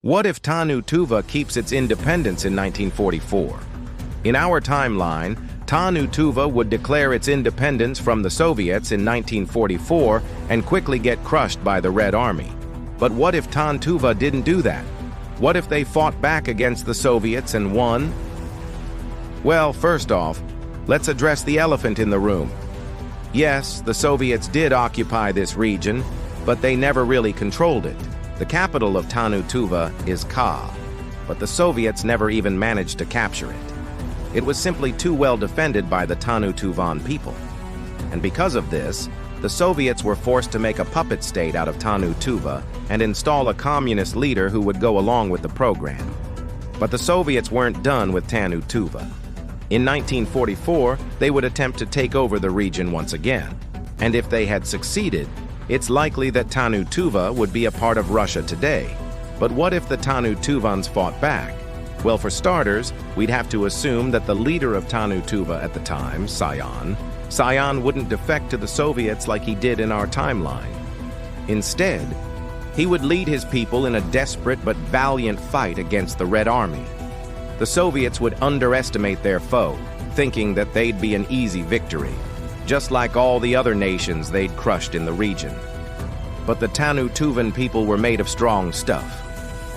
What if Tannu Tuva keeps its independence in 1944? In our timeline, Tannu Tuva would declare its independence from the Soviets in 1944 and quickly get crushed by the Red Army. But what if Tannu Tuva didn't do that? What if they fought back against the Soviets and won? Well, first off, let's address the elephant in the room. Yes, the Soviets did occupy this region, but they never really controlled it. The capital of Tannu Tuva is Ka, but the Soviets never even managed to capture it. It was simply too well defended by the Tannu Tuvan people. And because of this, the Soviets were forced to make a puppet state out of Tannu Tuva and install a communist leader who would go along with the program. But the Soviets weren't done with Tannu Tuva. In 1944, they would attempt to take over the region once again. And if they had succeeded, it's likely that Tannu Tuva would be a part of Russia today. But what if the Tannu Tuvans fought back? Well, for starters, we'd have to assume that the leader of Tannu Tuva at the time, Sayan wouldn't defect to the Soviets like he did in our timeline. Instead, he would lead his people in a desperate but valiant fight against the Red Army. The Soviets would underestimate their foe, thinking that they'd be an easy victory, just like all the other nations they'd crushed in the region. But the Tannu Tuvan people were made of strong stuff.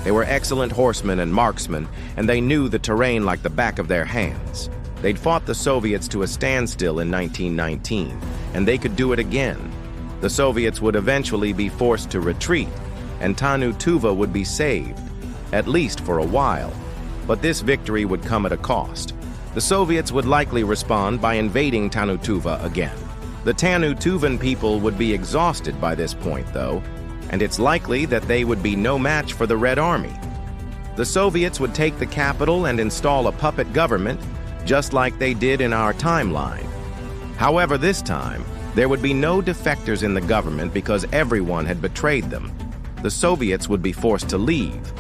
They were excellent horsemen and marksmen, and they knew the terrain like the back of their hands. They'd fought the Soviets to a standstill in 1919, and they could do it again. The Soviets would eventually be forced to retreat, and Tannu Tuva would be saved, at least for a while. But this victory would come at a cost. The Soviets would likely respond by invading Tannu Tuva again. The Tannu Tuvan people would be exhausted by this point, though, and it's likely that they would be no match for the Red Army. The Soviets would take the capital and install a puppet government, just like they did in our timeline. However, this time, there would be no defectors in the government because everyone had betrayed them. The Soviets would be forced to leave.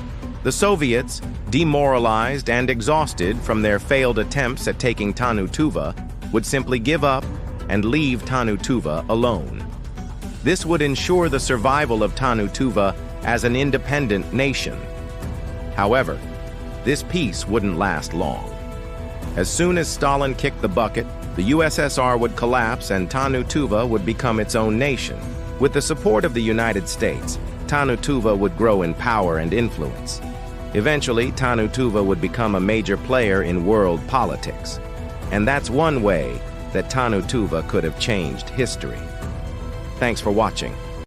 The Soviets, demoralized and exhausted from their failed attempts at taking Tannu Tuva, would simply give up and leave Tannu Tuva alone. This would ensure the survival of Tannu Tuva as an independent nation. However, this peace wouldn't last long. As soon as Stalin kicked the bucket, the USSR would collapse and Tannu Tuva would become its own nation. With the support of the United States, Tannu Tuva would grow in power and influence. Eventually, Tannu Tuva would become a major player in world politics. And that's one way that Tannu Tuva could have changed history. Thanks for watching.